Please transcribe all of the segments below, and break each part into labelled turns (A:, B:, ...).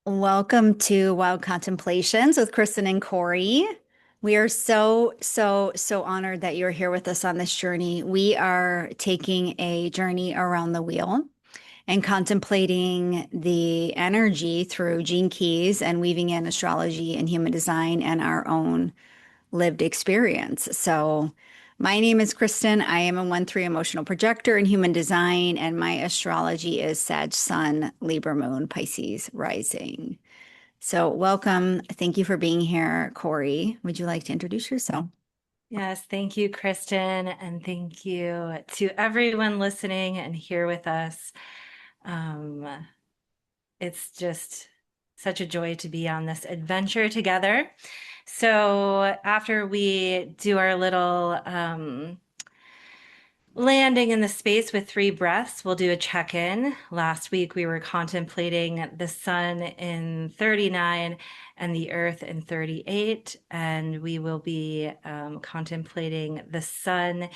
A: Welcome to Wild Contemplations with Kristin and Cori. We are so honored that you're here with us on this journey. We are taking a journey around the wheel and contemplating the energy through gene keys and weaving in astrology and human design and our own lived experience. So, my name is Kristin. I am a 1-3 emotional projector in human design, and my astrology is Sag Sun, Libra Moon, Pisces Rising. So, welcome. Thank you for being here, Cori. Would you like to introduce yourself?
B: Yes, thank you, Kristen, and thank you to everyone listening and here with us. Um, it's just such a joy to be on this adventure together. So, after we do our little landing in the space with 3 breaths, we'll do a check-in. Last week we were contemplating the sun in 39 and the earth in 38, and we will be contemplating the sun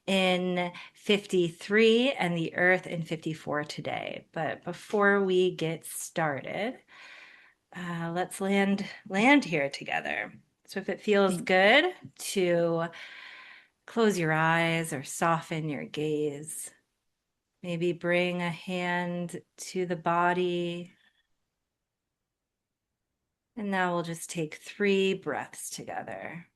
B: in 53 and the earth in 54 today. But before we get started, let's land here together. So if it feels good to close your eyes or soften your gaze. Maybe bring a hand to the body. And now we'll just take 3 breaths together.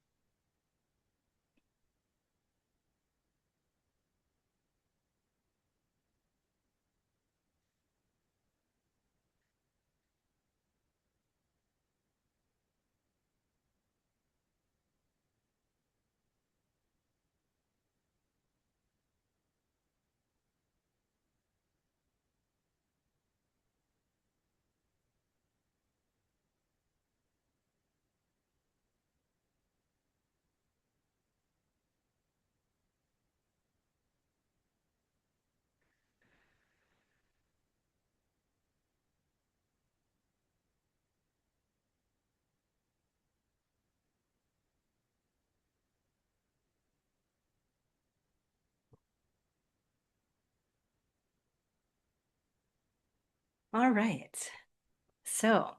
B: All right. So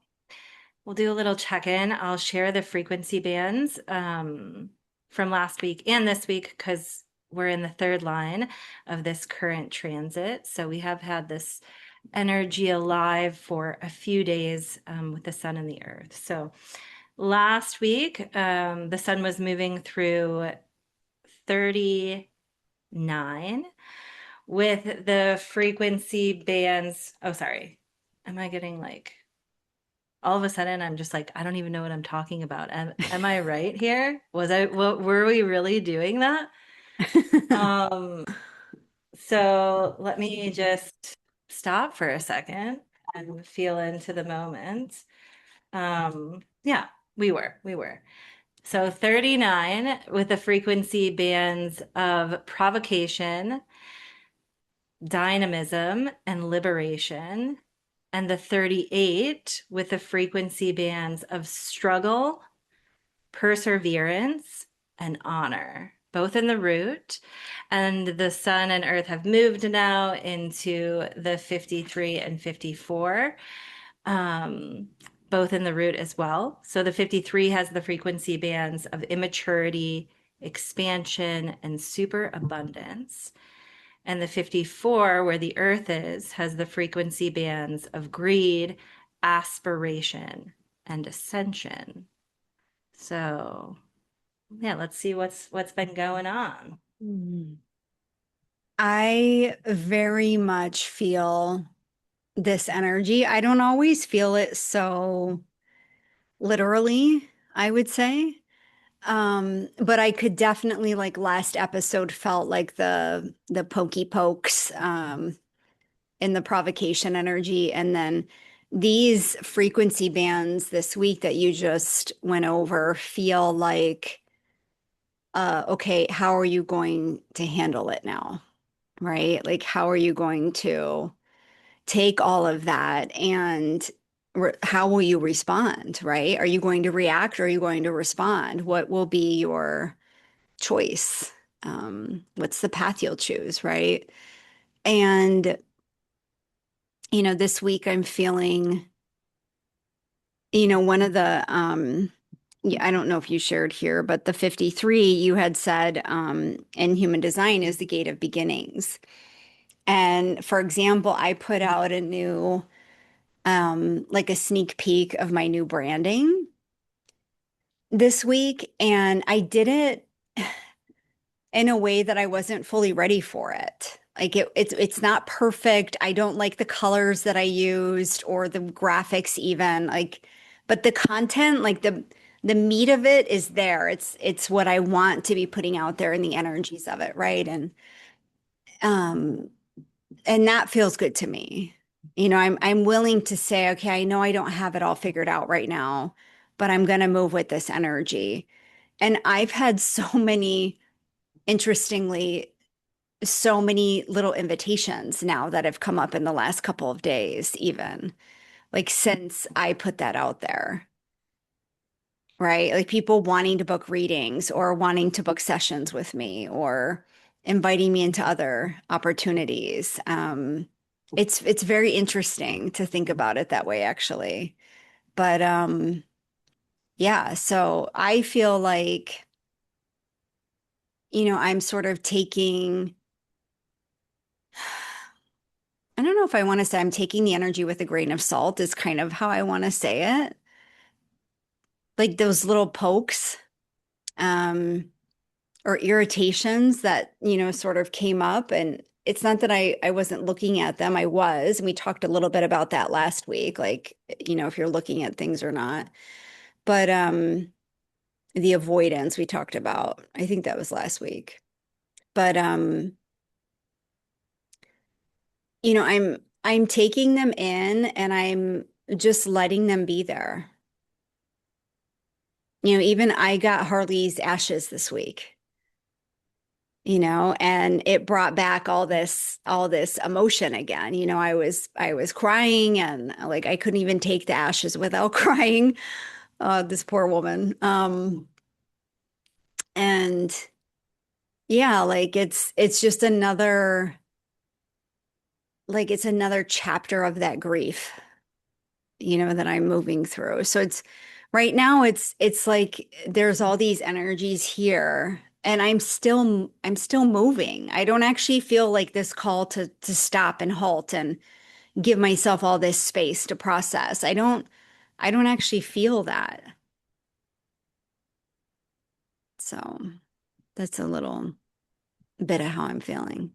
B: we'll do a little check-in. I'll share the frequency bands from last week and this week because we're in the third line of this current transit. So we have had this energy alive for a few days with the sun and the earth. So last week, the sun was moving through 39 with the frequency bands. Oh, sorry. Am I getting like all of a sudden I'm just like, I don't even know what I'm talking about. Am I right here? Were we really doing that? Um, so let me just stop for a second and feel into the moment. Yeah, we were. So 39 with the frequency bands of provocation, dynamism, and liberation. And the 38 with the frequency bands of struggle, perseverance, and honor, both in the root. And the sun and earth have moved now into the 53 and 54. Both in the root as well. So the 53 has the frequency bands of immaturity, expansion, and superabundance. And the 54, where the earth is, has the frequency bands of greed, aspiration, and ascension. So, yeah, let's see what's been going on.
A: I very much feel this energy. I don't always feel it so literally, I would say. But I could definitely like last episode felt like the pokey pokes in the provocation energy. And then these frequency bands this week that you just went over feel like okay, how are you going to handle it now? Right? Like, how are you going to take all of that and how will you respond? Right? Are you going to react or are you going to respond? What will be your choice? What's the path you'll choose? Right? And, this week I'm feeling one of the yeah, I don't know if you shared here, but the 53 you had said in human design is the gate of beginnings. And for example, I put out a new like a sneak peek of my new branding this week, and I did it in a way that I wasn't fully ready for it. Like it's not perfect. I don't like the colors that I used or the graphics even. Like, but the content, like the meat of it is there. It's what I want to be putting out there and the energies of it, right? Um and that feels good to me. I'm willing to say, okay, I know I don't have it all figured out right now, but I'm gonna move with this energy. And I've had so many, interestingly, so many little invitations now that have come up in the last couple of days, even like since I put that out there, right? Like people wanting to book readings or wanting to book sessions with me or inviting me into other opportunities. It's very interesting to think about it that way, actually. But yeah, so I feel like, I'm sort of taking, I don't know if I want to say I'm taking the energy with a grain of salt, is kind of how I want to say it. Like those little pokes, um, or irritations that, sort of came up. And it's not that I wasn't looking at them. I was, and we talked a little bit about that last week, like, if you're looking at things or not. But the avoidance we talked about, I think that was last week. But I'm taking them in and I'm just letting them be there. Even I got Harley's ashes this week, and it brought back all this emotion again. I was crying and like I couldn't even take the ashes without crying. This poor woman. And yeah, like it's just another chapter of that grief, that I'm moving through. So it's right now it's like there's all these energies here and I'm still moving. I don't actually feel like this call to stop and halt and give myself all this space to process. I don't actually feel that. So that's a little bit of how I'm feeling.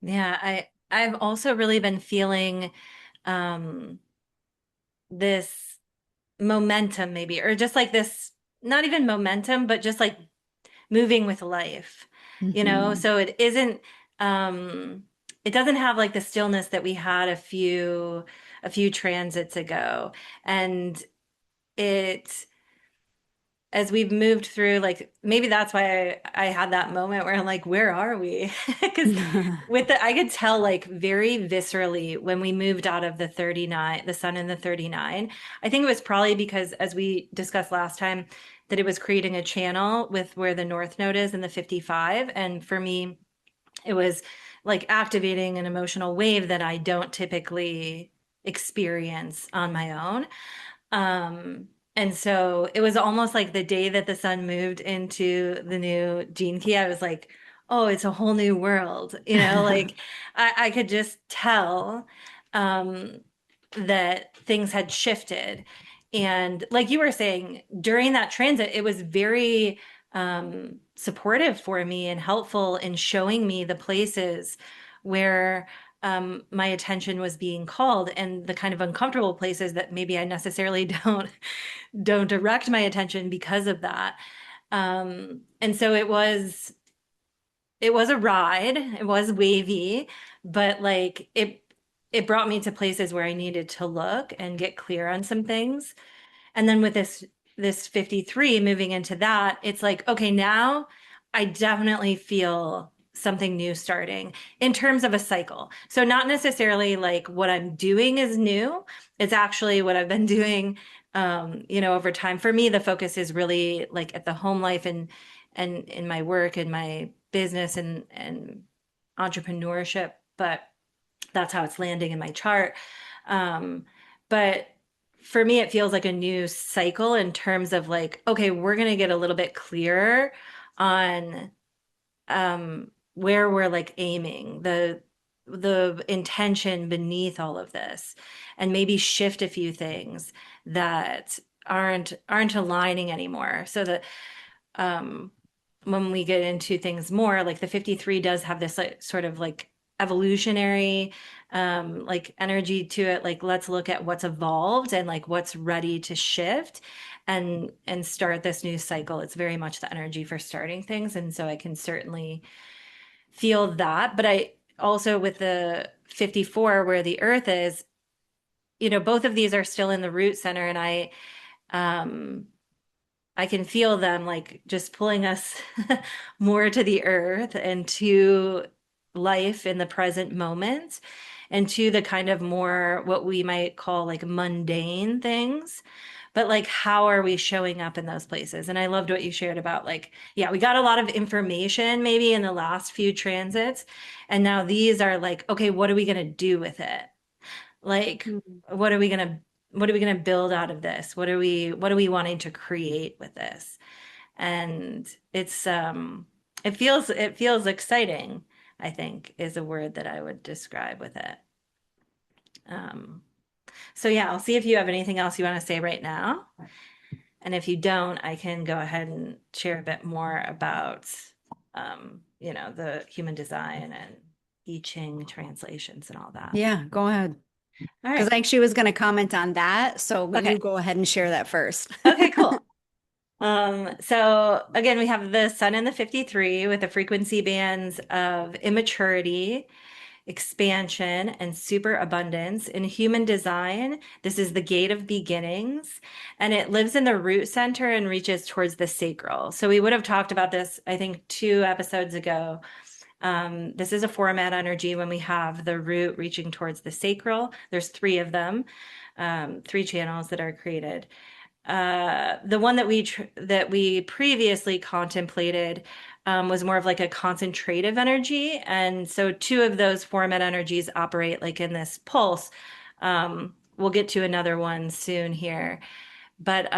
B: Yeah, I've also really been feeling um this momentum maybe, or just like this, not even momentum, but just like moving with life,
A: Hmm.
B: so um it doesn't have like the stillness that we had a few transits ago. And it as we've moved through, like maybe that's why I had that moment where I'm like, where are we? Because I could tell like very viscerally when we moved out of the 39, the sun in the 39. I think it was probably because, as we discussed last time, that it was creating a channel with where the North Node is in the 55. And for me, it was like activating an emotional wave that I don't typically experience on my own. And so it was almost like the day that the sun moved into the new gene key, I was like, oh, it's a whole new world. Like I could just tell um, that things had shifted. And like you were saying, during that transit, it was very supportive for me and helpful in showing me the places where my attention was being called, and the kind of uncomfortable places that maybe I necessarily don't direct my attention because of that. And so it was a ride. It was wavy, but like it brought me to places where I needed to look and get clear on some things. And then with this 53 moving into that, it's like, okay, now I definitely feel something new starting in terms of a cycle. So not necessarily like what I'm doing is new. It's actually what I've been doing over time. For me, the focus is really like at the home life and in my work and my business and entrepreneurship. But That's how it's landing in my chart. Um, but for me, it feels like a new cycle in terms of like, okay, we're going to get a little bit clearer on where we're like aiming, the intention beneath all of this, and maybe shift a few things that aren't aligning anymore. So that um, when we get into things more, like the 53 does have this like sort of like evolutionary like energy to it. Like let's look at what's evolved and like what's ready to shift and start this new cycle. It's very much the energy for starting things. And so I can certainly feel that. But I also with the 54 where the earth is, both of these are still in the root center, and um I can feel them like just pulling us more to the earth and to life in the present moment and to the kind of more what we might call like mundane things. But like, how are we showing up in those places? And I loved what you shared about like, yeah, we got a lot of information maybe in the last few transits. And now these are like, okay, what are we going to do with it? Like,
A: Mm.
B: what are we going to what are we going to build out of this? What are we wanting to create with this? And it feels exciting, I think is a word that I would describe with it. Um, so yeah, I'll see if you have anything else you want to say right now. And if you don't, I can go ahead and share a bit more about the human design and I Ching translations and all that.
A: Yeah, go ahead.
B: All
A: Because
B: right.
A: I actually was going to comment on that. So
B: Okay.
A: you go ahead and share that first.
B: Okay, cool. So again, we have the sun in the 53 with the frequency bands of immaturity, expansion, and superabundance. In human design, this is the gate of beginnings, and it lives in the root center and reaches towards the sacral. So we would have talked about this, I think, 2 episodes ago. This is a format energy when we have the root reaching towards the sacral. There's three of them, three channels that are created. The one that we previously contemplated was more of like a concentrative energy, and so two of those format energies operate like in this pulse. We'll get to another one soon here, but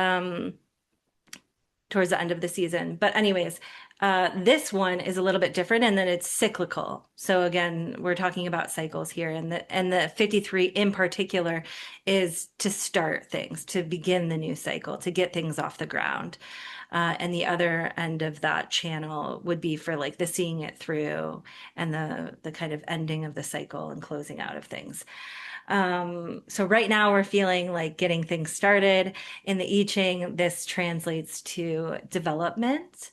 B: towards the end of the season. But anyways, this one is a little bit different and then it's cyclical. So again, we're talking about cycles here, and the 53 in particular is to start things, to begin the new cycle, to get things off the ground. And the other end of that channel would be for like the seeing it through and the kind of ending of the cycle and closing out of things. So right now we're feeling like getting things started. In the I Ching, this translates to development.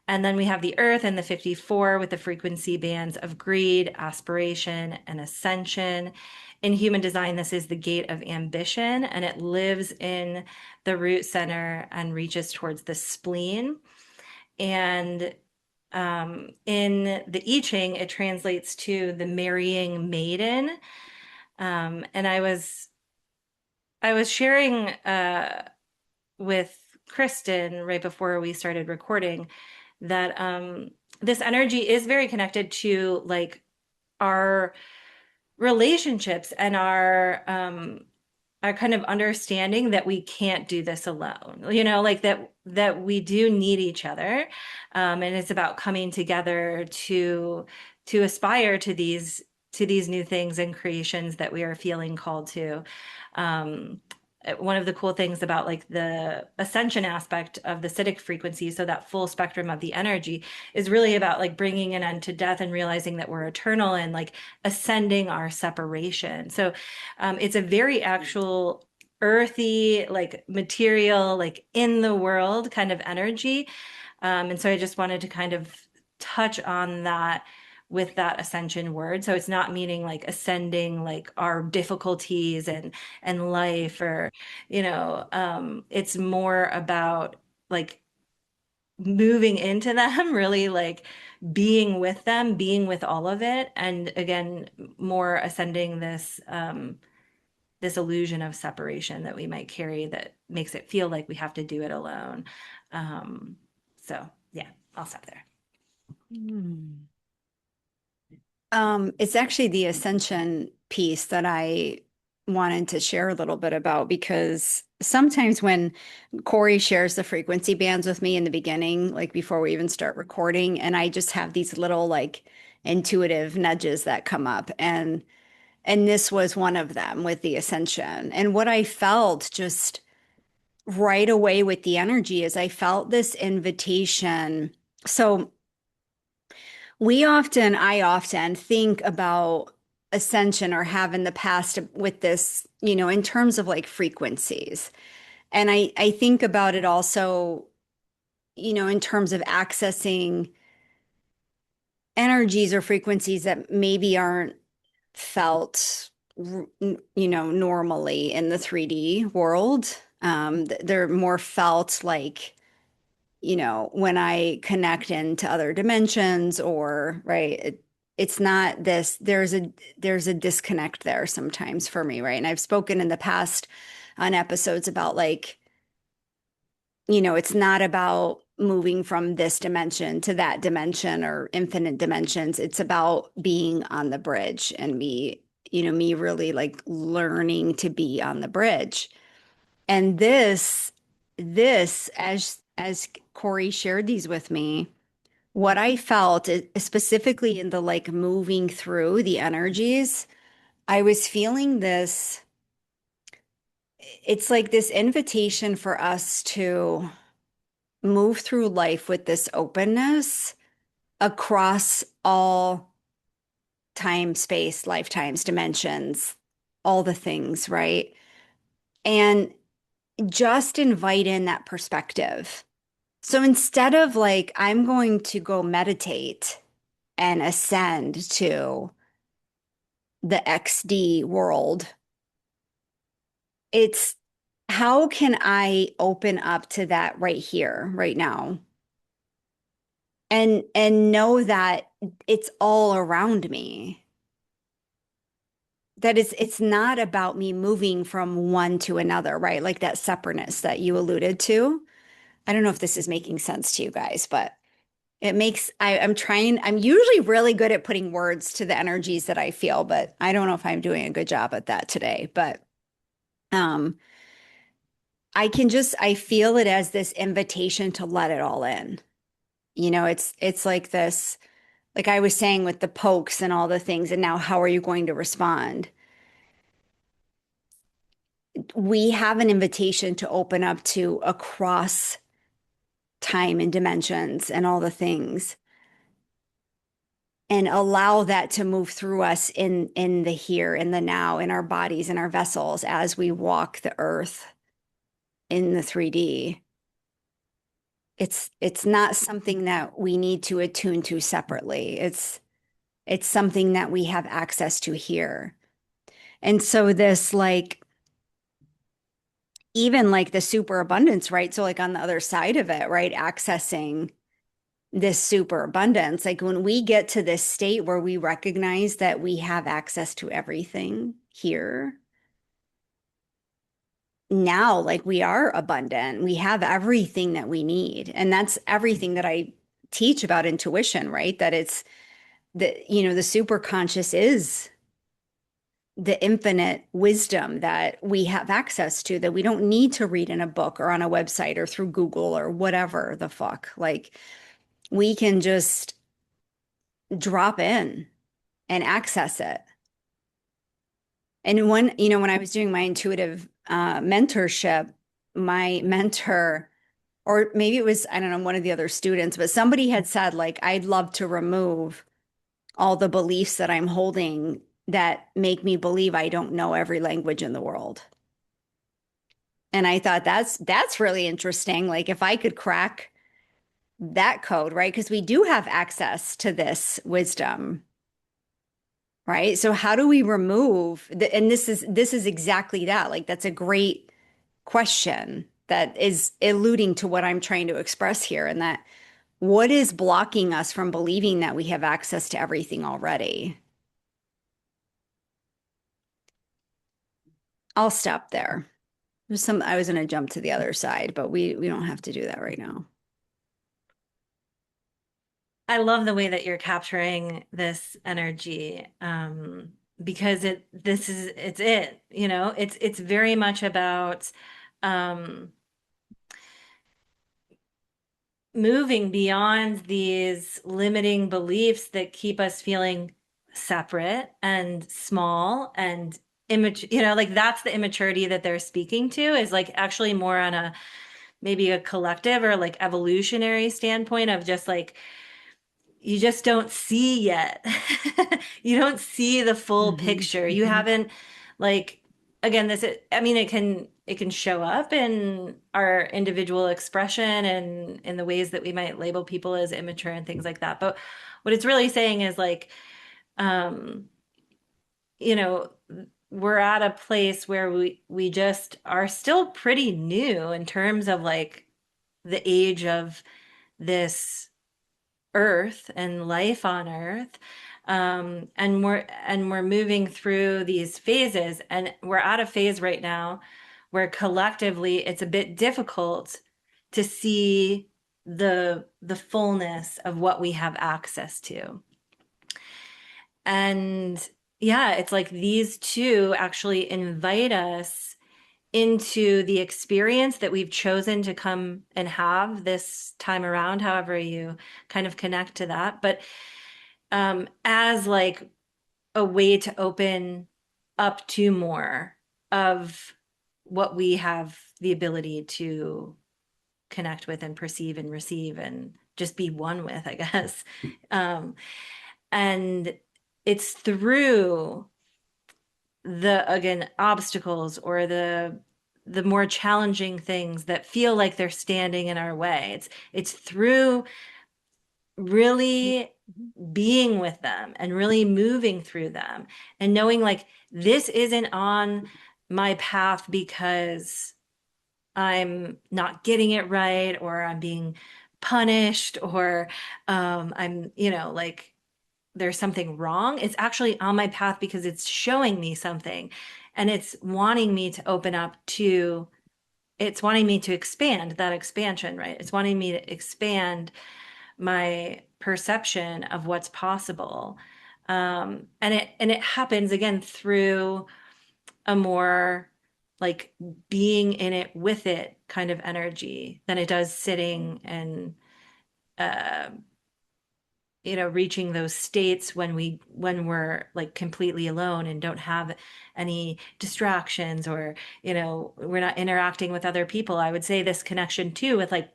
B: And then we have the earth and the 54 with the frequency bands of greed, aspiration, and ascension. In human design, this is the gate of ambition, and it lives in the root center and reaches towards the spleen. And in the I Ching, it translates to the marrying maiden. And I was sharing with Kristin right before we started recording that this energy is very connected to like our relationships and our kind of understanding that we can't do this alone. Like that we do need each other, and it's about coming together to aspire to these new things and creations that we are feeling called to. Um, One of the cool things about like the ascension aspect of the Citic frequency, so that full spectrum of the energy, is really about like bringing an end to death and realizing that we're eternal and like ascending our separation. So it's a very actual earthy, like material, like in the world kind of energy. And so I just wanted to kind of touch on that with that ascension word. So it's not meaning like ascending like our difficulties and life, or it's more about like moving into them, really like being with them, being with all of it, and again more ascending this illusion of separation that we might carry that makes it feel like we have to do it alone. Um, so yeah, I'll stop there.
A: Hmm. It's actually the Ascension piece that I wanted to share a little bit about because sometimes when Cori shares the frequency bands with me in the beginning, like before we even start recording, and I just have these little like intuitive nudges that come up and this was one of them with the Ascension. And what I felt just right away with the energy is I felt this invitation. So I often think about ascension or have in the past with this, in terms of like frequencies. And I think about it also, in terms of accessing energies or frequencies that maybe aren't felt, normally in the 3D world. They're more felt like when I connect into other dimensions or right, it's not this, there's a disconnect there sometimes for me, right? And I've spoken in the past on episodes about like, it's not about moving from this dimension to that dimension or infinite dimensions. It's about being on the bridge and me really like learning to be on the bridge. And this, as Cori shared these with me, what I felt specifically in the like moving through the energies, I was feeling this, it's like this invitation for us to move through life with this openness across all time, space, lifetimes, dimensions, all the things, right? And just invite in that perspective. So instead of like, I'm going to go meditate and ascend to the XD world, it's how can I open up to that right here, right now? And know that it's all around me. That it's not about me moving from one to another, right? Like that separateness that you alluded to. I don't know if this is making sense to you guys, but I'm usually really good at putting words to the energies that I feel, but I don't know if I'm doing a good job at that today. But um, I feel it as this invitation to let it all in. It's like this, like I was saying with the pokes and all the things, and now how are you going to respond? We have an invitation to open up to across time and dimensions and all the things and allow that to move through us in the here, in the now, in our bodies, in our vessels as we walk the earth in the 3D. It's not something that we need to attune to separately. It's something that we have access to here. And so this like even like the superabundance, right? So like on the other side of it, right? Accessing this superabundance, like when we get to this state where we recognize that we have access to everything here, now like we are abundant, we have everything that we need. And that's everything that I teach about intuition, right? That it's the super conscious is the infinite wisdom that we have access to that we don't need to read in a book or on a website or through Google or whatever the fuck. Like we can just drop in and access it. And when I was doing my intuitive mentorship, my mentor, or maybe it was, I don't know, one of the other students, but somebody had said, like, I'd love to remove all the beliefs that I'm holding that make me believe I don't know every language in the world. And I thought that's really interesting. Like if I could crack that code, right? Because we do have access to this wisdom, right? So how do we remove and this is exactly that. Like that's a great question that is alluding to what I'm trying to express here, and that what is blocking us from believing that we have access to everything already? I'll stop there. I was going to jump to the other side, but we don't have to do that right now.
B: I love the way that you're capturing this energy, because it's it, it's very much about um, moving beyond these limiting beliefs that keep us feeling separate and small and image, like that's the immaturity that they're speaking to, is like actually more on a maybe a collective or like evolutionary standpoint of just like you just don't see yet. You don't see the full
A: Hmm.
B: picture. You
A: Hmm.
B: haven't like again I mean it can show up in our individual expression and in the ways that we might label people as immature and things like that. But what it's really saying is like um you know we're at a place where we just are still pretty new in terms of like the age of this earth and life on earth, and we're moving through these phases, and we're at a phase right now where collectively it's a bit difficult to see the fullness of what we have access to. And yeah, it's like these two actually invite us into the experience that we've chosen to come and have this time around, however you kind of connect to that. But as like a way to open up to more of what we have the ability to connect with and perceive and receive and just be one with, I guess. Um, and it's through the, again, obstacles or the more challenging things that feel like they're standing in our way. It's through really being with them and really moving through them and knowing like this isn't on my path because I'm not getting it right or I'm being punished or I'm, like there's something wrong. It's actually on my path because it's showing me something and it's wanting me to open up to, it's wanting me to expand that expansion, right? It's wanting me to expand my perception of what's possible. And it happens again through a more like being in it with it kind of energy than it does sitting and uh, reaching those states when we're like completely alone and don't have any distractions or we're not interacting with other people. I would say this connection too with like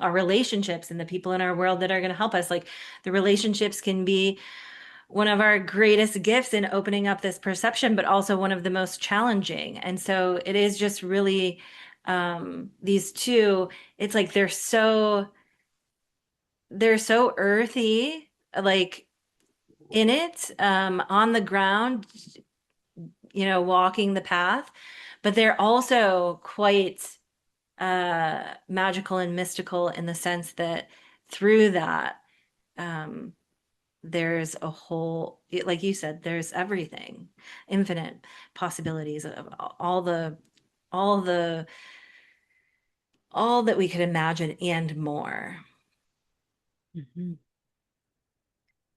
B: our relationships and the people in our world that are going to help us. Like the relationships can be one of our greatest gifts in opening up this perception, but also one of the most challenging. And so it is just really these two, it's like they're so earthy, like in it, on the ground, walking the path, but they're also quite magical and mystical in the sense that through that, um, there's a whole, like you said, there's everything, infinite possibilities of all the, all that we could imagine and more.
A: Hmm.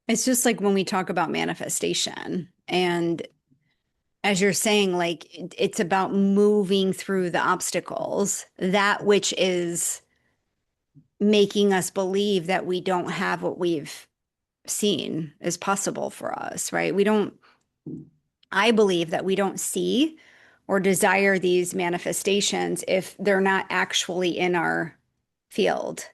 A: It's just like when we talk about manifestation, and as you're saying, like it's about moving through the obstacles, that which is making us believe that we don't have what we've seen is possible for us, right? I believe that we don't see or desire these manifestations if they're not actually in our field.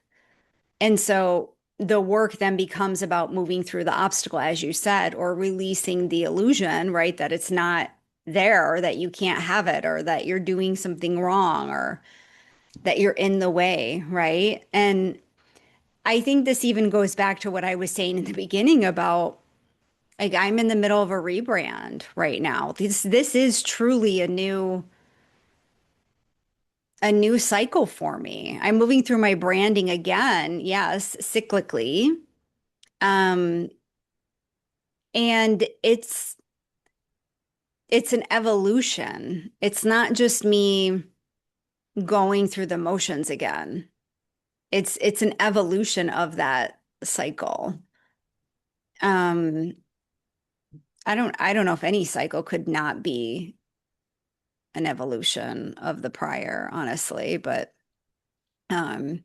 A: And so the work then becomes about moving through the obstacle, as you said, or releasing the illusion, right? That it's not there, or that you can't have it, or that you're doing something wrong, or that you're in the way, right? And I think this even goes back to what I was saying in the beginning about like I'm in the middle of a rebrand right now. This is truly a new cycle for me. I'm moving through my branding again, yes, cyclically. Um, and it's an evolution. It's not just me going through the motions again. It's an evolution of that cycle. Um, I don't know if any cycle could not be an evolution of the prior, honestly, but um,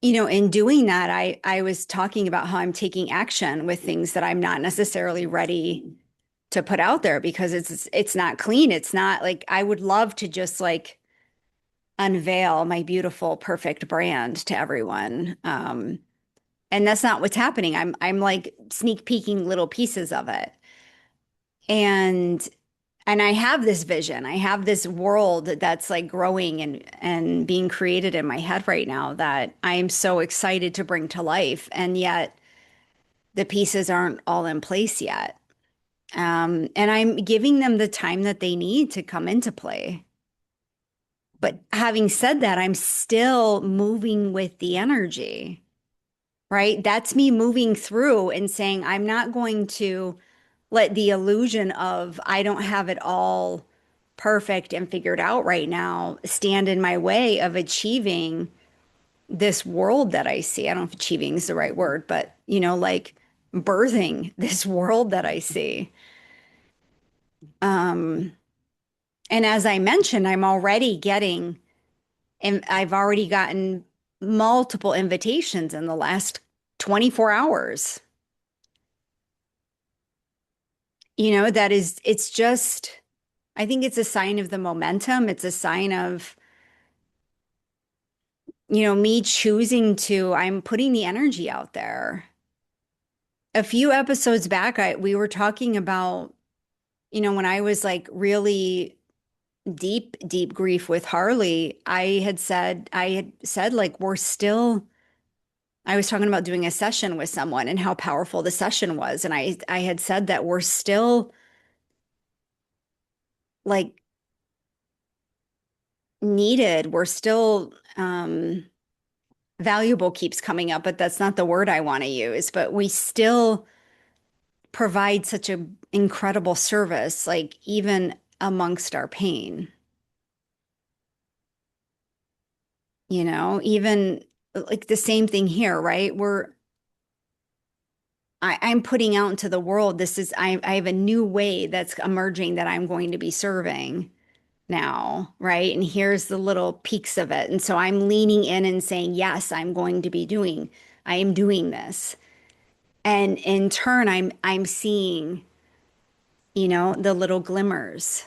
A: in doing that, I was talking about how I'm taking action with things that I'm not necessarily ready to put out there because it's not clean. It's not like I would love to just like unveil my beautiful, perfect brand to everyone. And that's not what's happening. I'm like sneak peeking little pieces of it. And and I have this vision. I have this world that's like growing and being created in my head right now that I'm so excited to bring to life. And yet the pieces aren't all in place yet. And I'm giving them the time that they need to come into play. But having said that, I'm still moving with the energy, right? That's me moving through and saying, I'm not going to let the illusion of I don't have it all perfect and figured out right now stand in my way of achieving this world that I see. I don't know if achieving is the right word, but like birthing this world that I see. Um, and as I mentioned, I'm already getting, and I've already gotten multiple invitations in the last 24 hours. It's just, I think it's a sign of the momentum. It's a sign of, me choosing to, I'm putting the energy out there. A few episodes back, we were talking about, when I was like really deep, deep grief with Harley, I had said like, I was talking about doing a session with someone and how powerful the session was. And I had said that we're still like needed. We're still, valuable keeps coming up, but that's not the word I want to use. But we still provide such an incredible service, like even amongst our pain, even like the same thing here, right? I'm putting out into the world. I have a new way that's emerging that I'm going to be serving now, right? And here's the little peaks of it. And so I'm leaning in and saying, yes, I am doing this. And in turn, I'm seeing, the little glimmers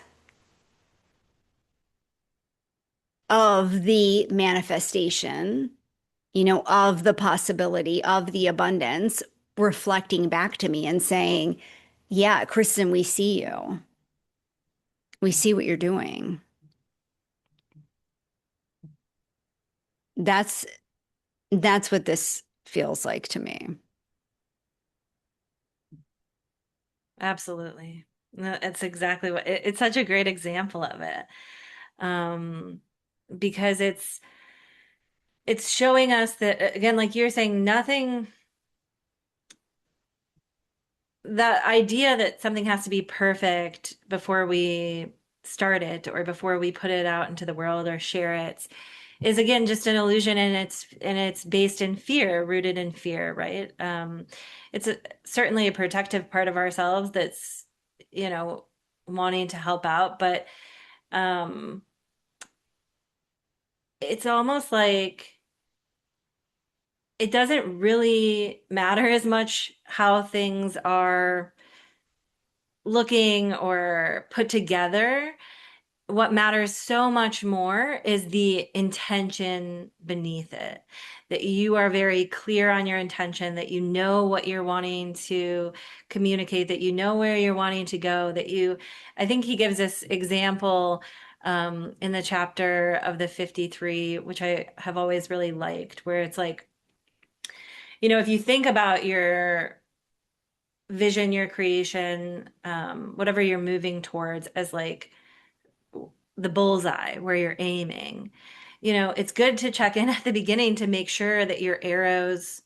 A: of the manifestation, of the possibility of the abundance reflecting back to me and saying, yeah, Kristin, we see you. We see what you're doing. That's that's what this feels like to me.
B: Absolutely. No, it's exactly it's such a great example of it. Um, because it's showing us that again, like you're saying, nothing, that idea that something has to be perfect before we start it or before we put it out into the world or share it is again just an illusion, and it's based in fear, rooted in fear, right? It's certainly a protective part of ourselves that's, you know, wanting to help out, but um, it's almost like it doesn't really matter as much how things are looking or put together. What matters so much more is the intention beneath it. That you are very clear on your intention, that you know what you're wanting to communicate, that you know where you're wanting to go, I think he gives this example in the chapter of the 53, which I have always really liked, where it's like, if you think about your vision, your creation, whatever you're moving towards as like the bullseye where you're aiming. It's good to check in at the beginning to make sure that your arrows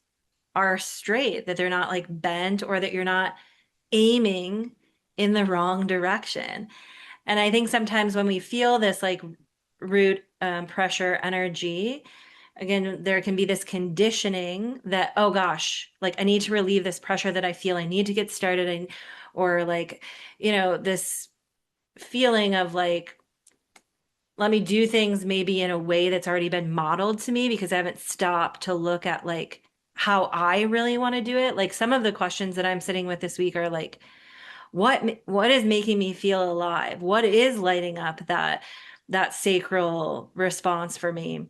B: are straight, that they're not like bent, or that you're not aiming in the wrong direction. And I think sometimes when we feel this like root pressure energy, again, there can be this conditioning that, oh gosh, like I need to relieve this pressure that I feel. I need to get started. Or like, this feeling of like, let me do things maybe in a way that's already been modeled to me because I haven't stopped to look at like how I really want to do it. Like some of the questions that I'm sitting with this week are like, what is making me feel alive? What is lighting up that sacral response for me?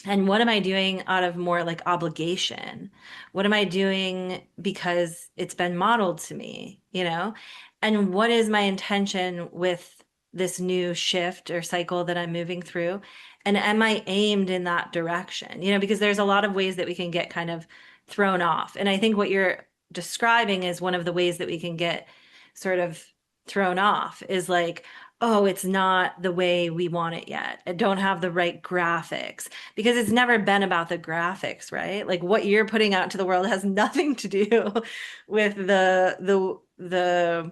B: And what am I doing out of more like obligation? What am I doing because it's been modeled to me, And what is my intention with this new shift or cycle that I'm moving through? And am I aimed in that direction? Because there's a lot of ways that we can get kind of thrown off. And I think what you're describing is one of the ways that we can get sort of thrown off is like, oh, it's not the way we want it yet. I don't have the right graphics because it's never been about the graphics, right? Like what you're putting out to the world has nothing to do with the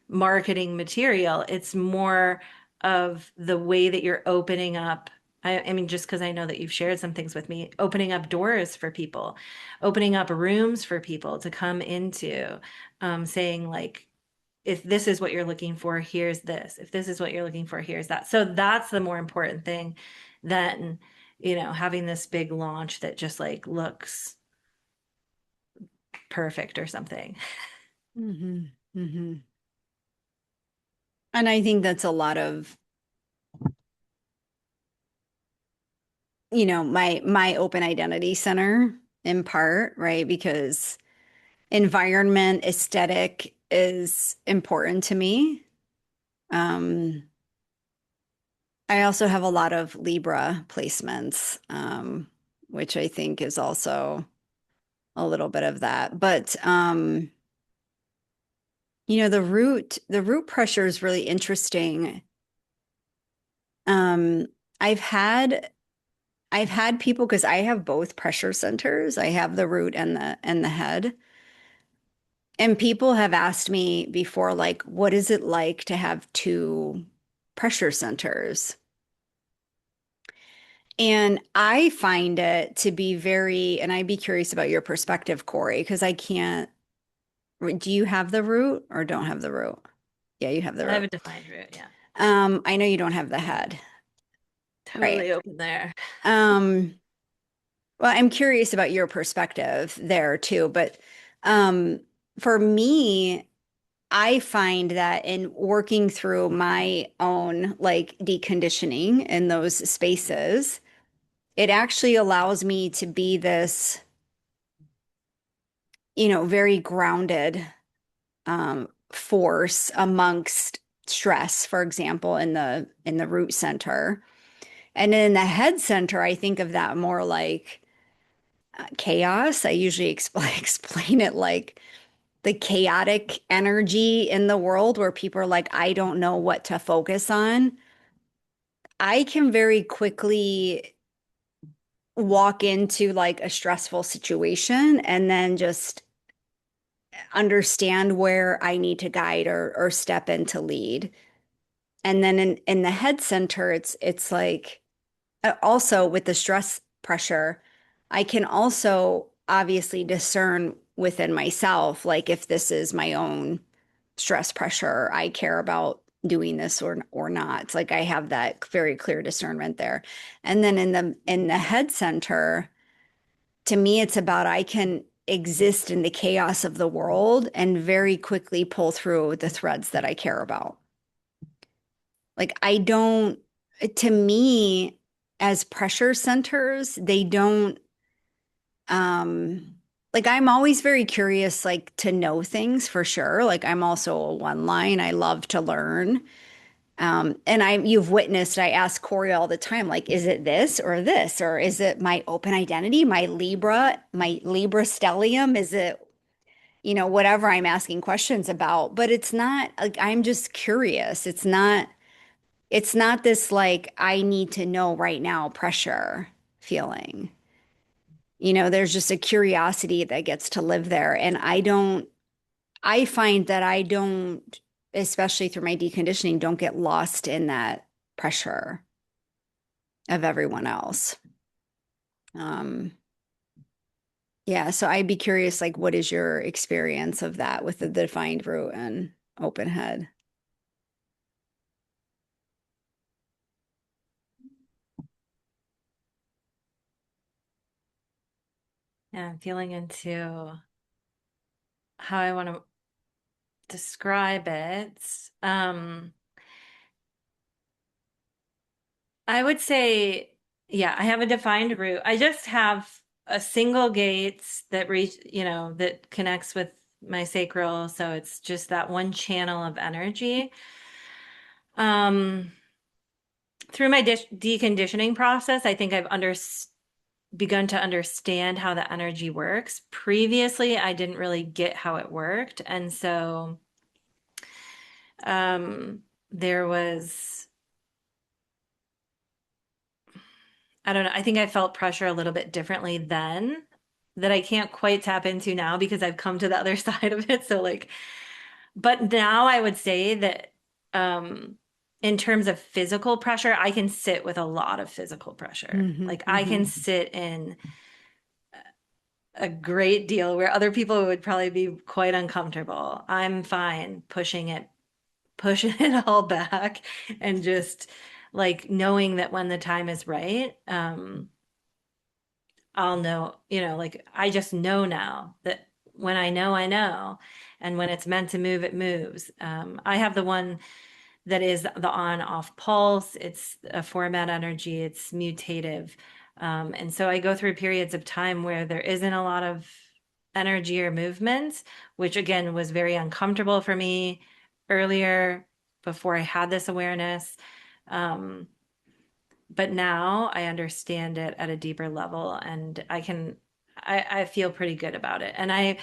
B: marketing material. It's more of the way that you're opening up. I mean, just because I know that you've shared some things with me, opening up doors for people, opening up rooms for people to come into, saying like, if this is what you're looking for, here's this. If this is what you're looking for, here's that. So that's the more important thing than, having this big launch that just like looks perfect or something.
A: Hmm. Hmm. And I think that's a lot of, my open identity center in part, right? Because environment aesthetic is important to me. Um, I also have a lot of Libra placements, which I think is also a little bit of that. But the root pressure is really interesting. Um, I've had I've had people because I have both pressure centers. I have the root and the head. And people have asked me before, like, what is it like to have two pressure centers? And I find it to be and I'd be curious about your perspective, Cori, because I can't, do you have the root or don't have the root? Yeah, you have the
B: I have
A: root.
B: a defined route. Yeah.
A: I know you don't have the head, right?
B: Totally open there.
A: Um, well, I'm curious about your perspective there too, but um, for me, I find that in working through my own like deconditioning in those spaces, it actually allows me to be this, very grounded force amongst stress, for example, in the root center. And in the head center, I think of that more like chaos. I usually explain it like the chaotic energy in the world where people are like, I don't know what to focus on. I can very quickly walk into like a stressful situation and then just understand where I need to guide or step in to lead. And then in the head center, it's like also with the stress pressure, I can also obviously discern within myself, like if this is my own stress pressure, I care about doing this or not. It's like I have that very clear discernment there. And then in the head center, to me, it's about I can exist in the chaos of the world and very quickly pull through the threads that I care about. Like I don't, to me, as pressure centers, they don't, um, like I'm always very curious, like to know things for sure. Like I'm also a one line. I love to learn. And you've witnessed, I ask Cori all the time, like, is it this or this? Or is it my open identity, my Libra stellium? Is it, whatever I'm asking questions about? But it's not like I'm just curious. It's not this like I need to know right now pressure feeling. There's just a curiosity that gets to live there. And I find that I don't, especially through my deconditioning, don't get lost in that pressure of everyone else. Um, yeah, so I'd be curious, like, what is your experience of that with the defined root and open head?
B: Yeah, I'm feeling into how I want to describe it. Um, I would say, yeah, I have a defined route. I just have a single gate that that connects with my sacral. So it's just that one channel of energy. Um, through my deconditioning process, I think I've begun to understand how the energy works. Previously, I didn't really get how it worked. And so, there was, I don't know, I think I felt pressure a little bit differently then that I can't quite tap into now because I've come to the other side of it. So like, but now I would say that in terms of physical pressure, I can sit with a lot of physical pressure.
A: Hmm.
B: Like I
A: Hmm.
B: can sit in a great deal where other people would probably be quite uncomfortable. I'm fine pushing it all back and just like knowing that when the time is right, I'll know, like I just know now that when I know, I know. And when it's meant to move, it moves. I have the one that is the on off pulse. It's a format energy, it's mutative. And so I go through periods of time where there isn't a lot of energy or movement, which again was very uncomfortable for me earlier before I had this awareness. Um, but now I understand it at a deeper level and I feel pretty good about it. And I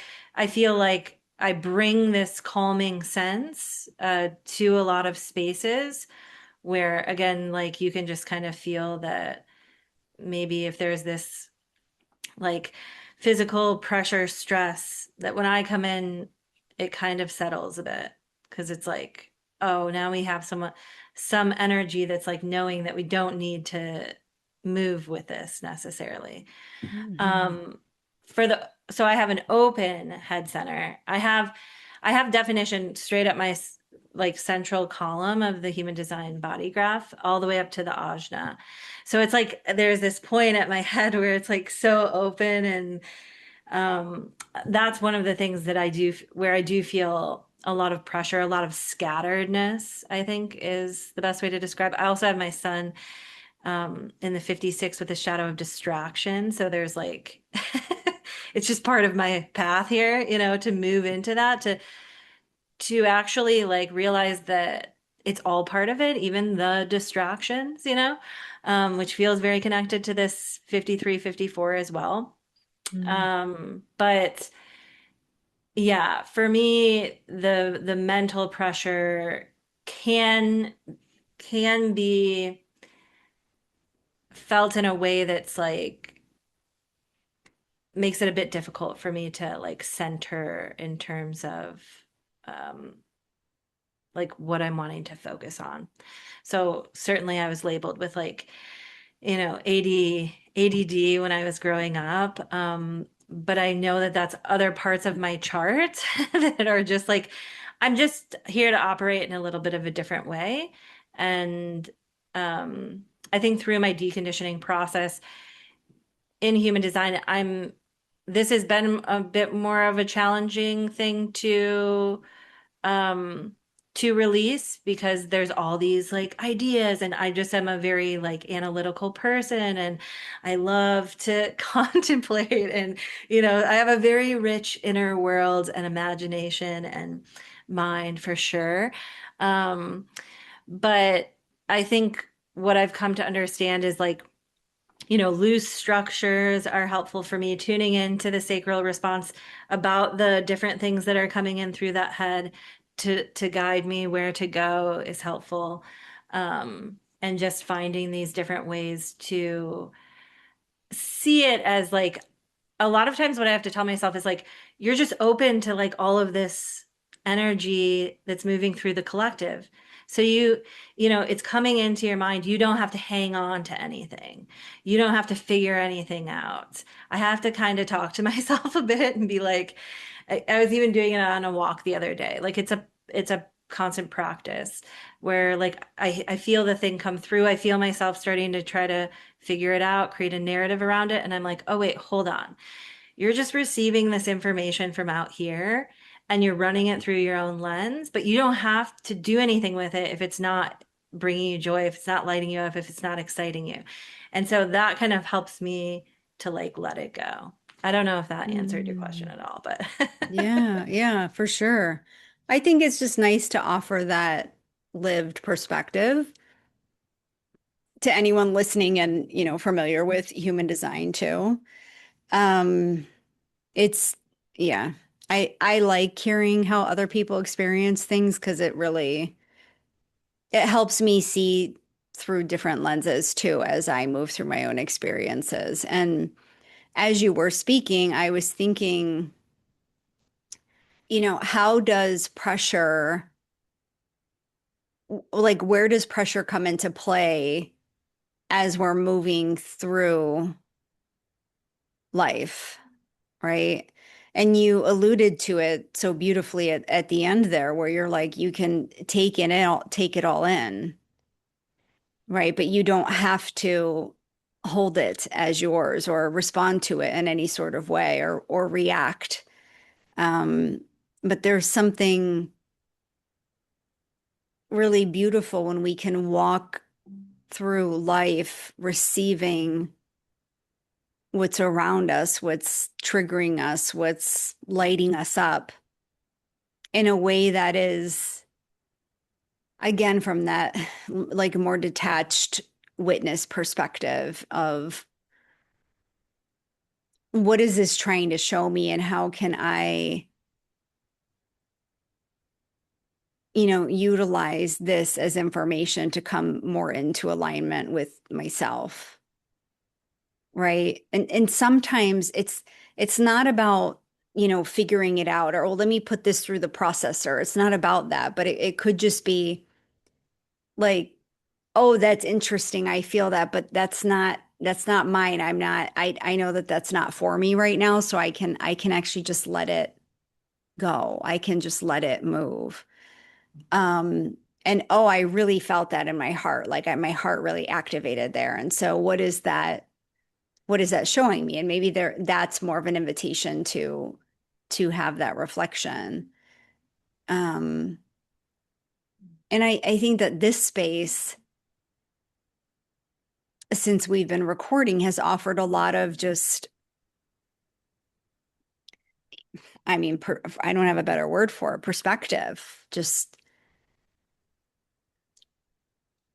B: feel like I bring this calming sense to a lot of spaces where again, like you can just kind of feel that maybe if there's this like physical pressure, stress, that when I come in, it kind of settles a bit because it's like, oh, now we have some energy that's like knowing that we don't need to move with this necessarily.
A: Hmm.
B: Um, so I have an open head center. I have definition straight up my like central column of the human design body graph all the way up to the ajna. So it's like there's this point at my head where it's like so open and um that's one of the things that I do where I do feel a lot of pressure, a lot of scatteredness, I think is the best way to describe it. I also have my son in the 56 with the shadow of distraction. So there's like, it's just part of my path here, to move into that, to actually like realize that it's all part of it, even the distractions, which feels very connected to this 53, 54 as well. But yeah, for me, the mental pressure can can be felt in a way that's like makes it a bit difficult for me to like center in terms of um like what I'm wanting to focus on. So certainly I was labeled with like, ADD when I was growing up. But I know that that's other parts of my chart that are just like, I'm just here to operate in a little bit of a different way. And I think through my deconditioning process, in human design, this has been a bit more of a challenging thing um to release because there's all these like ideas and I just am a very like analytical person and I love to contemplate and I have a very rich inner world and imagination and mind for sure. Um but I think what I've come to understand is like loose structures are helpful for me. Tuning into the sacral response about the different things that are coming in through that head to guide me where to go is helpful. And just finding these different ways to see it as like a lot of times what I have to tell myself is like, you're just open to like all of this energy that's moving through the collective. So it's coming into your mind. You don't have to hang on to anything. You don't have to figure anything out. I have to kind of talk to myself a bit and be like, I was even doing it on a walk the other day. Like it's a constant practice where like I feel the thing come through. I feel myself starting to try to figure it out, create a narrative around it. And I'm like, oh, wait, hold on. You're just receiving this information from out here and you're running it through your own lens, but you don't have to do anything with it if it's not bringing you joy, if it's not lighting you up, if it's not exciting you. And so that kind of helps me to like let it go. I don't know if that answered your question
A: Mm.
B: at all, but
A: Yeah, yeah, for sure. I think it's just nice to offer that lived perspective to anyone listening and, familiar with human design too. Um, it's yeah. I like hearing how other people experience things because it helps me see through different lenses too as I move through my own experiences. And as you were speaking, I was thinking, how does pressure, like, where does pressure come into play as we're moving through life, right? And you alluded to it so beautifully at the end there, where you're like, you can take it all in, right? But you don't have to hold it as yours or respond to it in any sort of way or react. Um, but there's something really beautiful when we can walk through life receiving what's around us, what's triggering us, what's lighting us up in a way that is, again, from that like more detached witness perspective of what is this trying to show me and how can I, utilize this as information to come more into alignment with myself, right? And sometimes it's not about, figuring it out or, oh, let me put this through the processor. It's not about that, but it could just be like, oh, that's interesting. I feel that, but that's not mine. I know that that's not for me right now, so I can actually just let it go. I can just let it move. Um, and oh, I really felt that in my heart. Like my heart really activated there. And so what is that showing me? And maybe that's more of an invitation to have that reflection. Um, and I think that this space, since we've been recording, has offered a lot of just, I mean, I don't have a better word for it, perspective, just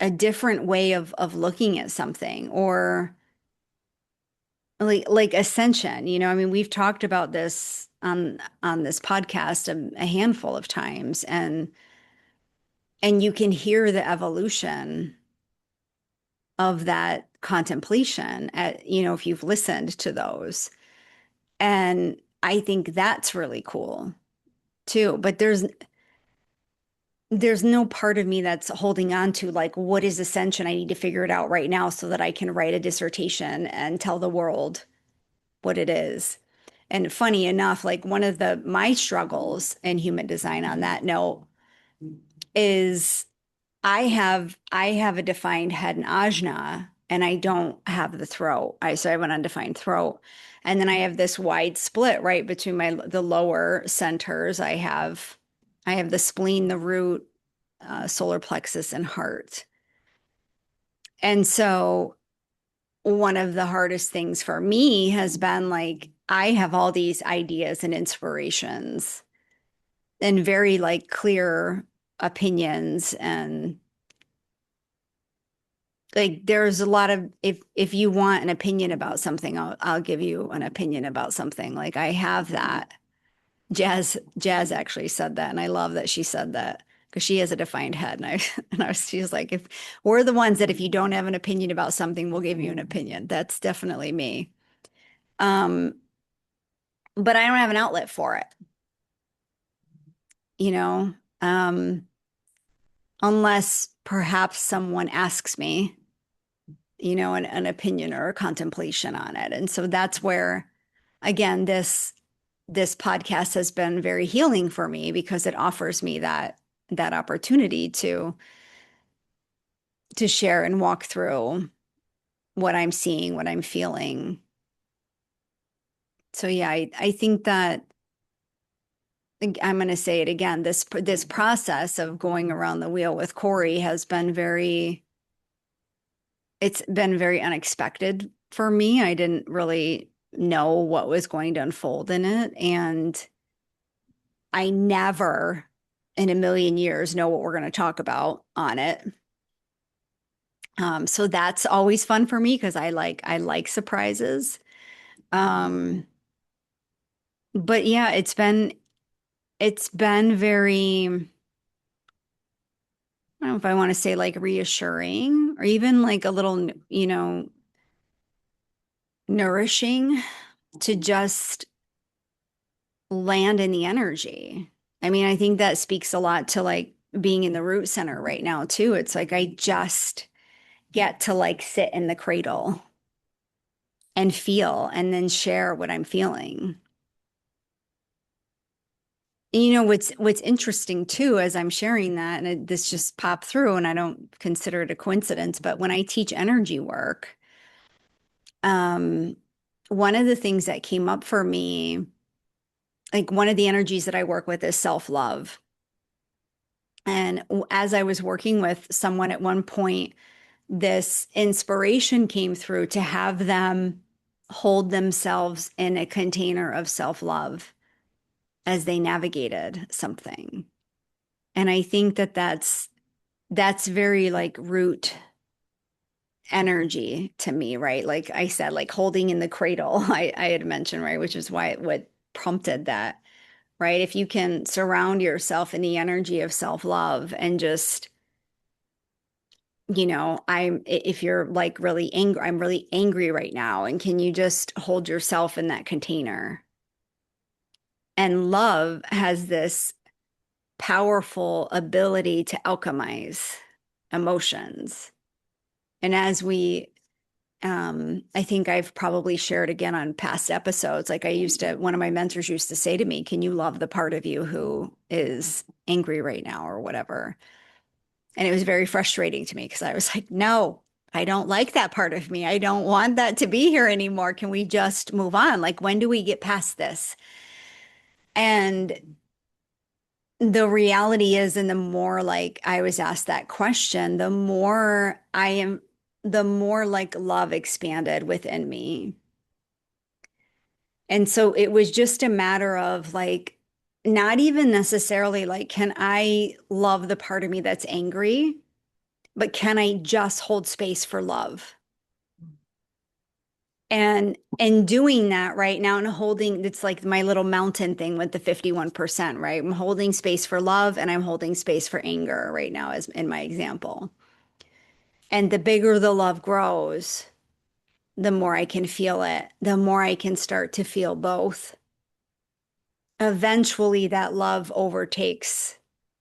A: a different way of looking at something, or like ascension. I mean, we've talked about this on this podcast a handful of times, and you can hear the evolution of that contemplation if you've listened to those. And I think that's really cool too. But there's no part of me that's holding on to like, what is ascension? I need to figure it out right now so that I can write a dissertation and tell the world what it is. And funny enough, like one of my struggles in human design on that note is I have a defined head and ajna, and I don't have the throat. So I have an undefined throat. And then I have this wide split right between the lower centers. I have the spleen, the root, solar plexus, and heart. And so one of the hardest things for me has been like, I have all these ideas and inspirations and very like clear opinions, and like there's a lot of, if you want an opinion about something, I'll give you an opinion about something. Like I have that. Jazz actually said that, and I love that she said that because she has a defined head. And she's like, if we're the ones that if you don't have an opinion about something, we'll give you an opinion. That's definitely me. Um, but I don't have an outlet for it, you know. Um, unless perhaps someone asks me, an opinion or a contemplation on it. And so that's where, again, this podcast has been very healing for me because it offers me that opportunity to share and walk through what I'm seeing, what I'm feeling. So yeah, I think that I'm going to say it again. This process of going around the wheel with Cori has been it's been very unexpected for me. I didn't really know what was going to unfold in it, and I never in a million years know what we're going to talk about on it. So that's always fun for me because I like surprises. Um, but yeah, it's been very, I don't know if I want to say like reassuring or even like a little, nourishing to just land in the energy. I mean, I think that speaks a lot to like being in the root center right now too. It's like I just get to like sit in the cradle and feel and then share what I'm feeling. And what's interesting too, as I'm sharing that, and this just popped through, and I don't consider it a coincidence, but when I teach energy work, um, one of the things that came up for me, like one of the energies that I work with is self-love. And as I was working with someone at one point, this inspiration came through to have them hold themselves in a container of self-love as they navigated something. And I think that that's very like root energy to me, right? Like I said, like holding in the cradle, I had mentioned, right? Which is why what prompted that, right? If you can surround yourself in the energy of self-love and just, if you're like really angry, I'm really angry right now. And can you just hold yourself in that container? And love has this powerful ability to alchemize emotions. And as I think I've probably shared again on past episodes, like one of my mentors used to say to me, can you love the part of you who is angry right now or whatever? And it was very frustrating to me because I was like, no, I don't like that part of me. I don't want that to be here anymore. Can we just move on? Like, when do we get past this? And the reality is, and the more like I was asked that question, the more like love expanded within me. And so it was just a matter of like, not even necessarily like, can I love the part of me that's angry, but can I just hold space for love? And doing that right now and holding, it's like my little mountain thing with the 51%, right? I'm holding space for love and I'm holding space for anger right now, as in my example. And the bigger the love grows, the more I can feel it, the more I can start to feel both. Eventually, that love overtakes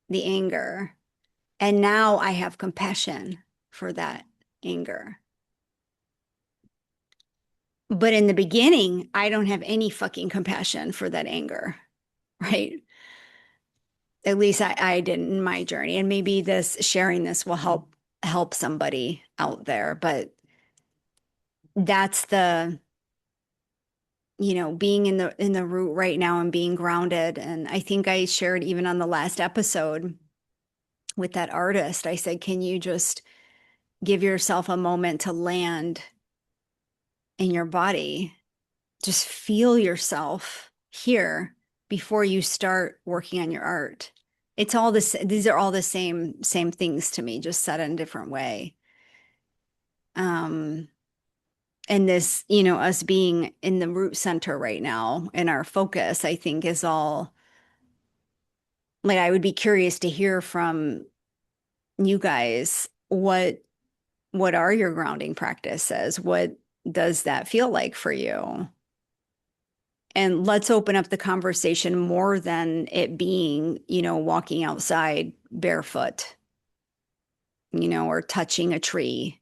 A: the anger. And now I have compassion for that anger. But in the beginning, I don't have any fucking compassion for that anger, right? At least I didn't in my journey. And maybe sharing this will help somebody out there. But that's being in the root right now and being grounded. And I think I shared even on the last episode with that artist, I said, can you just give yourself a moment to land in your body? Just feel yourself here before you start working on your art. It's all this, these are all the same things to me, just said in a different way. Um, and this, us being in the root center right now and our focus, I think is all like I would be curious to hear from you guys what are your grounding practices? What does that feel like for you? And let's open up the conversation more than it being, walking outside barefoot. or touching a tree.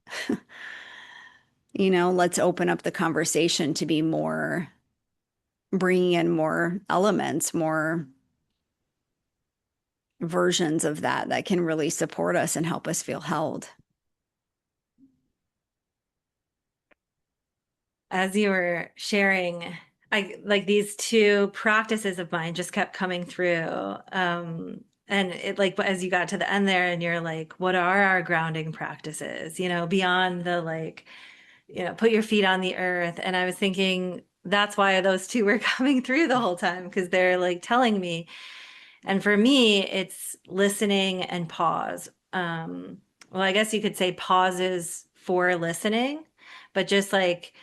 A: Let's open up the conversation to be more, bringing in more elements, more versions of that can really support us and help us feel held.
B: As you were sharing, I like these two practices of mine just kept coming through. And it like as you got to the end there and you're like, what are our grounding practices? Beyond the like, put your feet on the earth. And I was thinking that's why those two were coming through the whole time because they're like telling me. And for me, it's listening and pause. Well, I guess you could say pauses for listening, but just like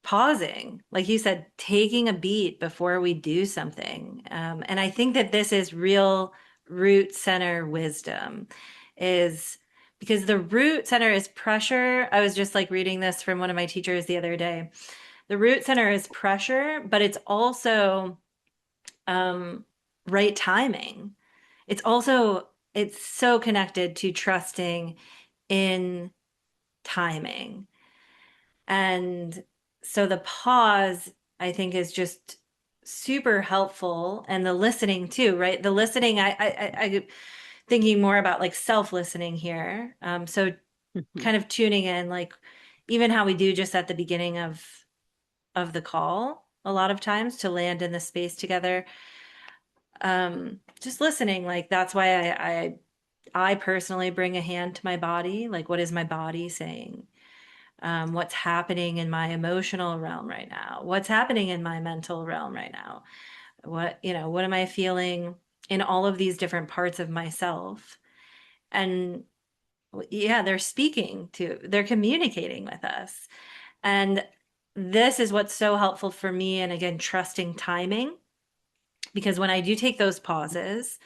B: pausing, like you said, taking a beat before we do something. And I think that this is real root center wisdom, is because the root center is pressure. I was just like reading this from one of my teachers the other day. The root center is pressure, but it's also um, right timing. It's so connected to trusting in timing. And so the pause, I think, is just super helpful. And the listening too, right? The listening, I thinking more about like self-listening here. So
A: Mhm.
B: kind of tuning in, like even how we do just at the beginning of the call, a lot of times to land in the space together. Just listening, like that's why I personally bring a hand to my body. Like, what is my body saying? What's happening in my emotional realm right now? What's happening in my mental realm right now? What am I feeling in all of these different parts of myself? And yeah, they're communicating with us. And this is what's so helpful for me. And again, trusting timing, because when I do take those pauses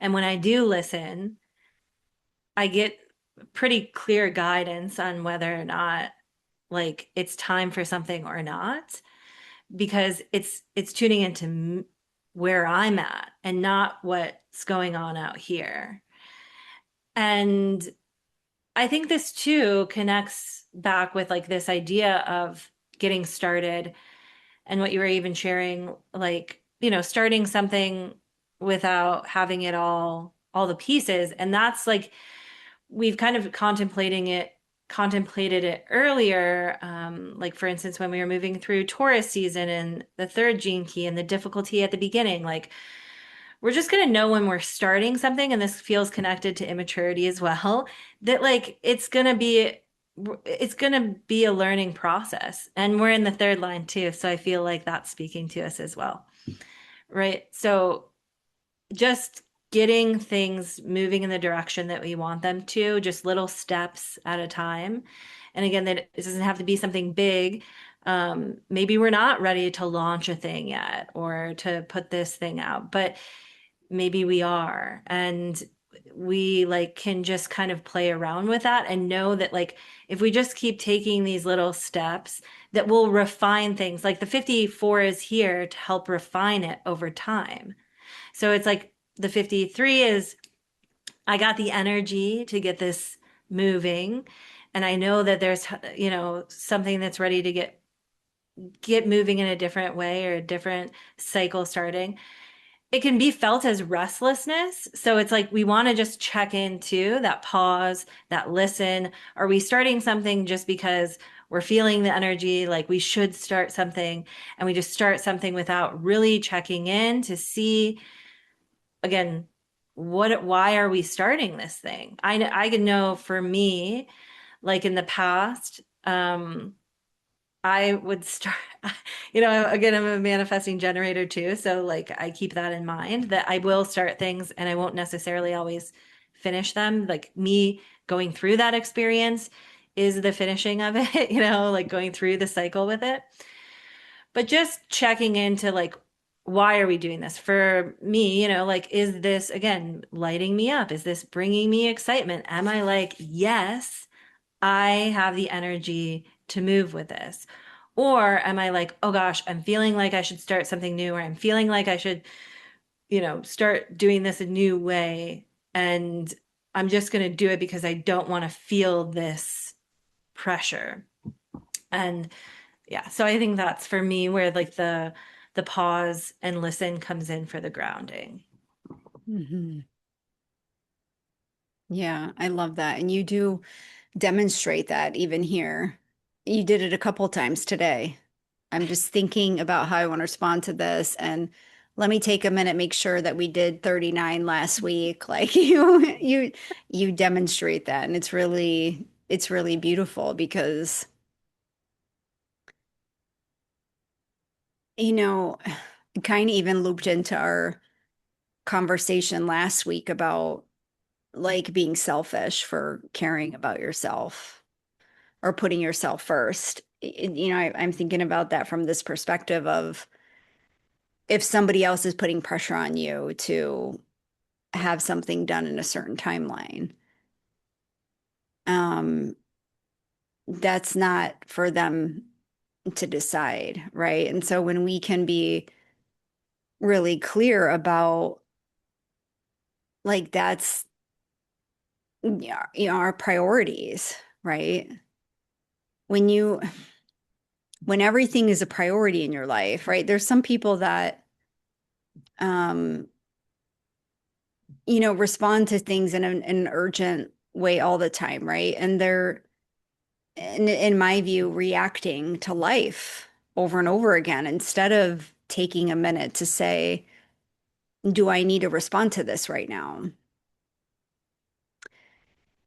B: and when I do listen, I get pretty clear guidance on whether or not like it's time for something or not, because it's tuning into where I'm at and not what's going on out here. And I think this too connects back with like this idea of getting started and what you were even sharing, like, starting something without having it all the pieces. And that's like we've kind of contemplated it earlier, like for instance when we were moving through Taurus season and the third gene key and the difficulty at the beginning, like we're just going to know when we're starting something, and this feels connected to immaturity as well, that like it's going to be a learning process, and we're in the third line too, so I feel like that's speaking to us as well, right? So just getting things moving in the direction that we want them to, just little steps at a time. And again, that it doesn't have to be something big. Maybe we're not ready to launch a thing yet or to put this thing out, but maybe we are. And we like can just kind of play around with that and know that like if we just keep taking these little steps that will refine things. Like the 54 is here to help refine it over time. So it's like the 53 is I got the energy to get this moving. And I know that there's, something that's ready to get moving in a different way or a different cycle starting. It can be felt as restlessness. So it's like we want to just check into that pause, that listen. Are we starting something just because we're feeling the energy, like we should start something, and we just start something without really checking in to see again, why are we starting this thing? I can know for me, like in the past, I would start, again, I'm a manifesting generator too. So like I keep that in mind that I will start things and I won't necessarily always finish them. Like me going through that experience is the finishing of it, like going through the cycle with it. But just checking into like, why are we doing this? For me, like, is this again lighting me up? Is this bringing me excitement? Am I like, yes, I have the energy to move with this? Or am I like, oh gosh, I'm feeling like I should start something new, or I'm feeling like I should, start doing this a new way. And I'm just going to do it because I don't want to feel this pressure. And yeah, so I think that's for me where like the pause and listen comes in for the grounding.
A: Mhm. Yeah, I love that. And you do demonstrate that even here. You did it a couple times today. I'm just thinking about how I want to respond to this. And let me take a minute, make sure that we did 39 last week. Like you demonstrate that. And it's really beautiful because, you know, kind of even looped into our conversation last week about like being selfish for caring about yourself or putting yourself first. I'm thinking about that from this perspective of if somebody else is putting pressure on you to have something done in a certain timeline, um, that's not for them to decide, right? And so when we can be really clear about like that's yeah, our priorities, right? When you when everything is a priority in your life, right? There's some people that um respond to things in an urgent way all the time, right? And they're, in my view, reacting to life over and over again instead of taking a minute to say, do I need to respond to this right now?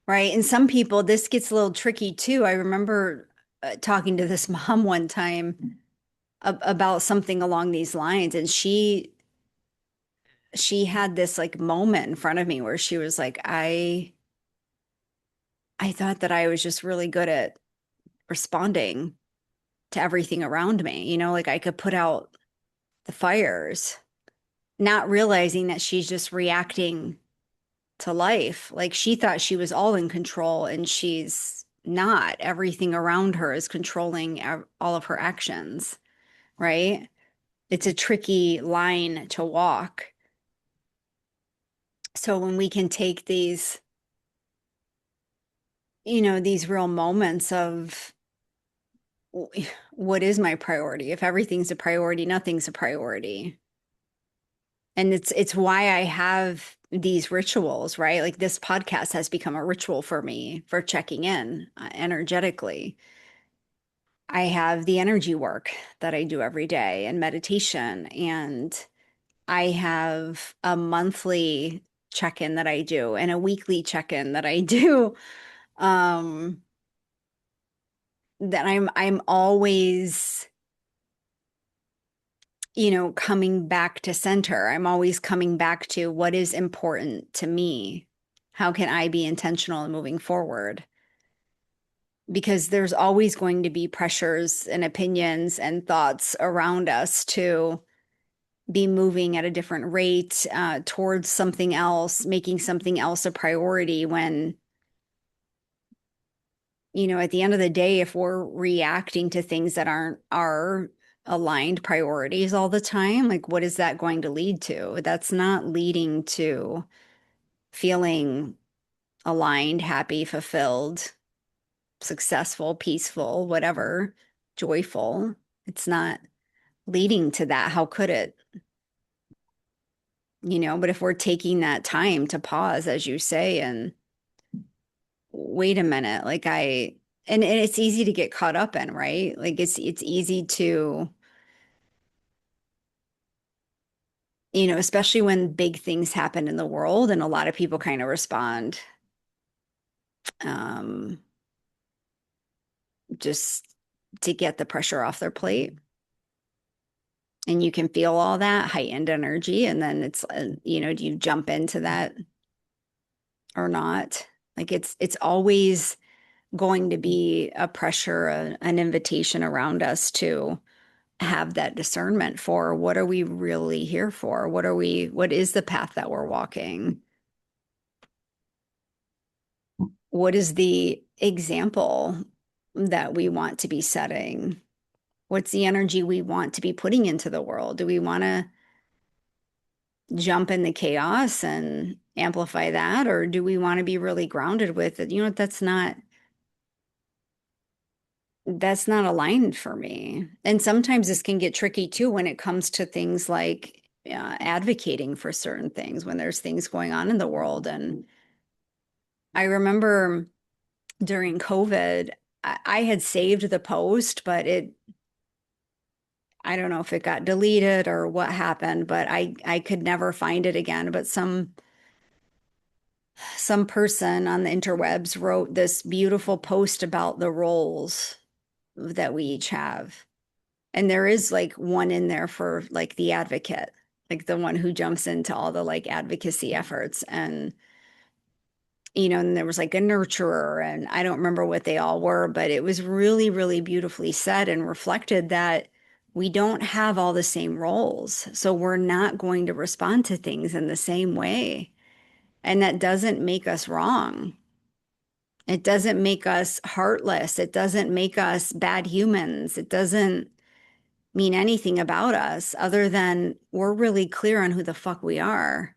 A: Right. And some people, this gets a little tricky too. I remember talking to this mom one time about something along these lines, and she had this like moment in front of me where she was like, I thought that I was just really good at responding to everything around me. Like I could put out the fires, not realizing that she's just reacting to life. Like she thought she was all in control and she's not. Everything around her is controlling all of her actions, right? It's a tricky line to walk. So when we can take these real moments of what is my priority? If everything's a priority, nothing's a priority. And it's why I have these rituals, right? Like this podcast has become a ritual for me for checking in energetically. I have the energy work that I do every day and meditation, and I have a monthly check-in that I do and a weekly check-in that I do. Um, that I'm always coming back to center. I'm always coming back to what is important to me. How can I be intentional in moving forward? Because there's always going to be pressures and opinions and thoughts around us to be moving at a different rate towards something else, making something else a priority when, at the end of the day, if we're reacting to things that aren't our aligned priorities all the time, like what is that going to lead to? That's not leading to feeling aligned, happy, fulfilled, successful, peaceful, whatever, joyful. It's not leading to that. How could it? But if we're taking that time to pause, as you say, and wait a minute, like and it's easy to get caught up in, right? Like it's easy to, especially when big things happen in the world and a lot of people kind of respond um just to get the pressure off their plate. And you can feel all that heightened energy, and then it's do you jump into that or not? Like it's always going to be a pressure, an invitation around us to have that discernment for what are we really here for? What is the path that we're walking? What is the example that we want to be setting? What's the energy we want to be putting into the world? Do we want to jump in the chaos and, amplify that, or do we want to be really grounded with it? You know, that's not aligned for me. And sometimes this can get tricky too when it comes to things like advocating for certain things when there's things going on in the world. And I remember during COVID, I had saved the post, but I don't know if it got deleted or what happened, but I could never find it again. But some person on the interwebs wrote this beautiful post about the roles that we each have. And there is like one in there for like the advocate, like the one who jumps into all the like advocacy efforts. And, you know, and there was like a nurturer, and I don't remember what they all were, but it was really, really beautifully said and reflected that we don't have all the same roles. So we're not going to respond to things in the same way. And that doesn't make us wrong. It doesn't make us heartless. It doesn't make us bad humans. It doesn't mean anything about us other than we're really clear on who the fuck we are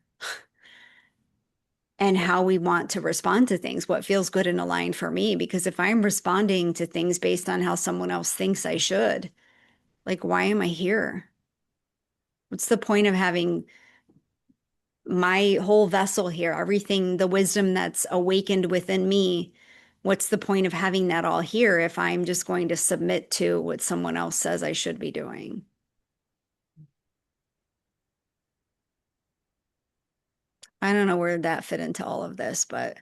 A: and how we want to respond to things, what feels good and aligned for me. Because if I'm responding to things based on how someone else thinks I should, like, why am I here? What's the point of having my whole vessel here, everything, the wisdom that's awakened within me? What's the point of having that all here if I'm just going to submit to what someone else says I should be doing? I don't know where that fit into all of this, but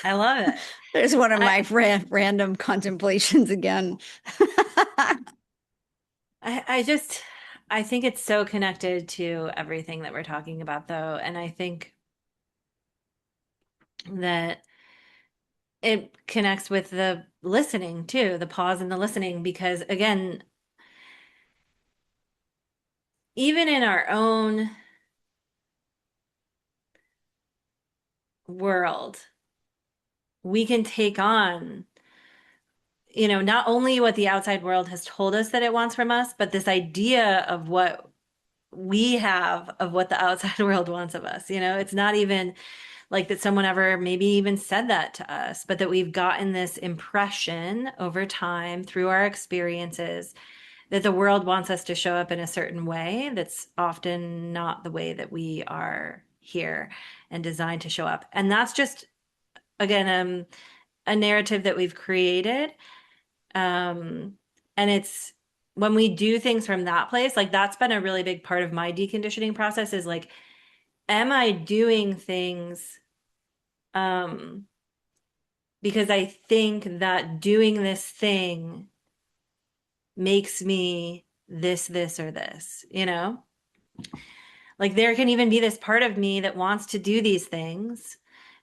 B: I love it.
A: there's one of
B: I,
A: my random contemplations again.
B: I just, I think it's so connected to everything that we're talking about, though. And I think that it connects with the listening too, the pause and the listening, because again, even in our own world, we can take on, not only what the outside world has told us that it wants from us, but this idea of what we have of what the outside world wants of us. It's not even like that someone ever maybe even said that to us, but that we've gotten this impression over time through our experiences that the world wants us to show up in a certain way that's often not the way that we are here and designed to show up. And that's just, again, a narrative that we've created. And it's when we do things from that place, like that's been a really big part of my deconditioning process is like, am I doing things um, because I think that doing this thing makes me this, or this? Like there can even be this part of me that wants to do these things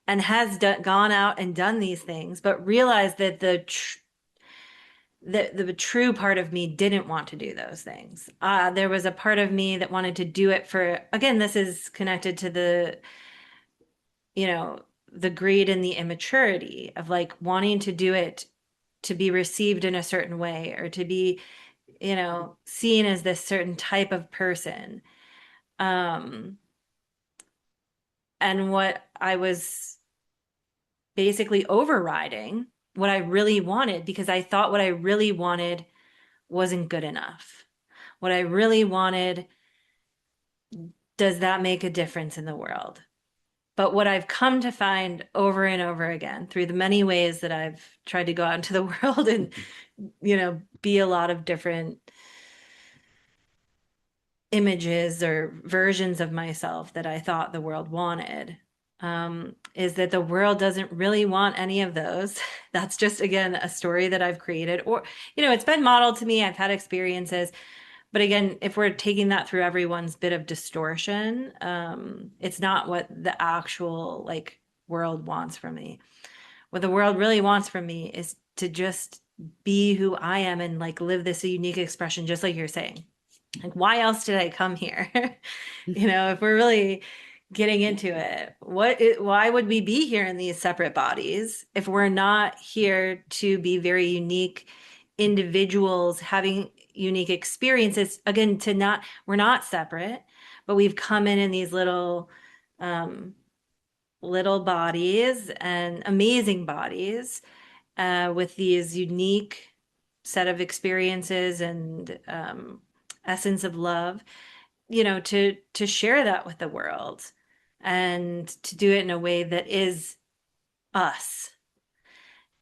B: and has gone out and done these things, but realized that the true part of me didn't want to do those things. There was a part of me that wanted to do it for, again, this is connected to you know, the greed and the immaturity of like wanting to do it to be received in a certain way or to be, seen as this certain type of person. Um, and what I was basically overriding what I really wanted because I thought what I really wanted wasn't good enough. What I really wanted, does that make a difference in the world? But what I've come to find over and over again through the many ways that I've tried to go out into the world and, be a lot of different images or versions of myself that I thought the world wanted, is that the world doesn't really want any of those. That's just, again, a story that I've created, or, it's been modeled to me. I've had experiences. But again, if we're taking that through everyone's bit of distortion, it's not what the actual like world wants from me. What the world really wants from me is to just be who I am and like live this unique expression, just like you're saying. Like, why else did I come here? If we're really getting into it, why would we be here in these separate bodies if we're not here to be very unique individuals having unique experiences? Again, we're not separate, but we've come in these little little bodies and amazing bodies with these unique set of experiences and essence of love, to share that with the world and to do it in a way that is us,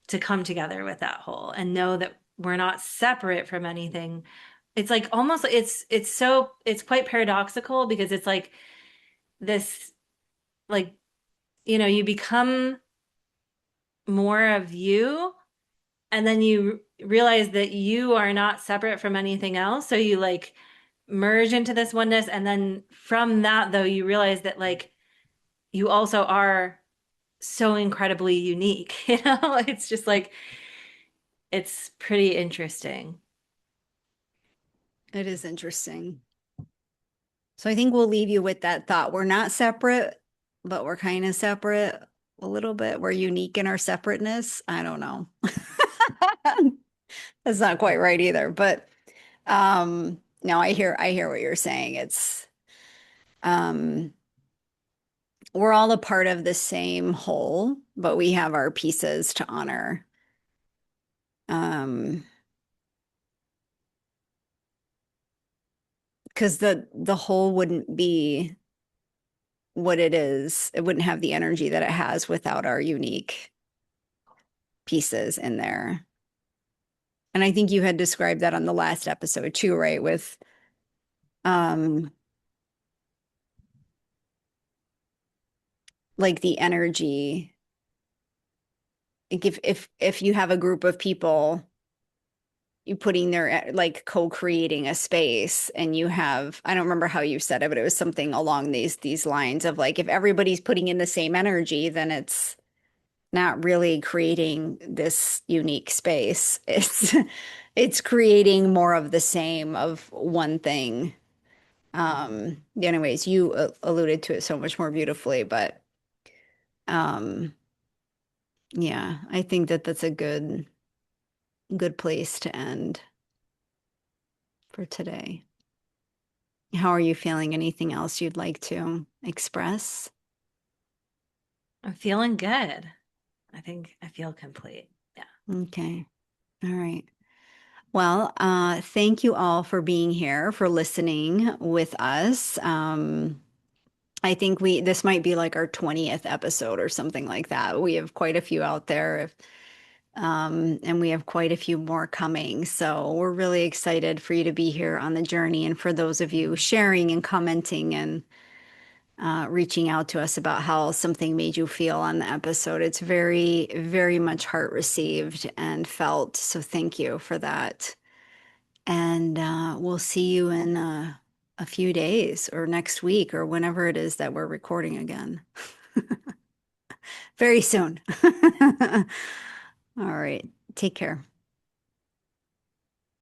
B: to come together with that whole and know that we're not separate from anything. It's like almost it's quite paradoxical because it's like this, like, you become more of you, and then you realize that you are not separate from anything else. So you like merge into this oneness. And then from that, though, you realize that like you also are so incredibly unique. It's just like, it's pretty interesting.
A: It is interesting. So I think we'll leave you with that thought. We're not separate, but we're kind of separate a little bit. We're unique in our separateness. I don't know. That's not quite right either, but no, I hear what you're saying. It's um we're all a part of the same whole, but we have our pieces to honor. Um because the whole wouldn't be what it is. It wouldn't have the energy that it has without our unique pieces in there. And I think you had described that on the last episode too, right? With um like the energy. Like if you have a group of people, you putting their like co-creating a space and you have, I don't remember how you said it, but it was something along these lines of like if everybody's putting in the same energy, then it's not really creating this unique space. It's creating more of the same of one thing. Anyways, you alluded to it so much more beautifully, but um, yeah, I think that that's a good place to end for today. How are you feeling? Anything else you'd like to express?
B: I'm feeling good. I think I feel complete. Yeah.
A: Okay. All right. Well, thank you all for being here, for listening with us. I think this might be like our 20th episode or something like that. We have quite a few out there, and we have quite a few more coming. So we're really excited for you to be here on the journey, and for those of you sharing and commenting and reaching out to us about how something made you feel on the episode. It's very, very much heart received and felt. So thank you for that. And we'll see you in a few days or next week or whenever it is that we're recording again. Very soon. All right. Take care.